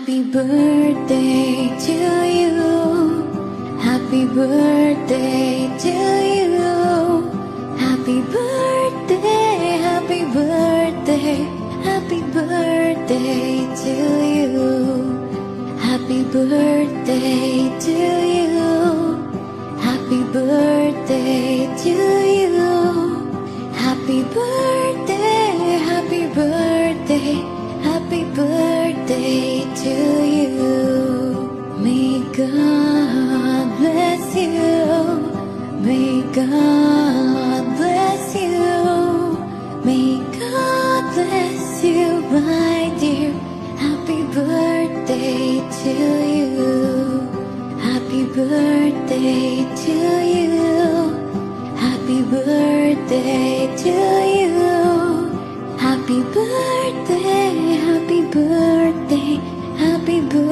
Happy birthday to you. Happy birthday to you. Happy birthday, happy birthday, happy birthday to you. Happy birthday to you. Happy birthday to you. Happy birthday, happy birthday, happy birthday to you. May God bless you. May God bless you. May God bless you, my dear. Happy birthday to you. Happy birthday to you. Happy birthday to you. Happy birthday.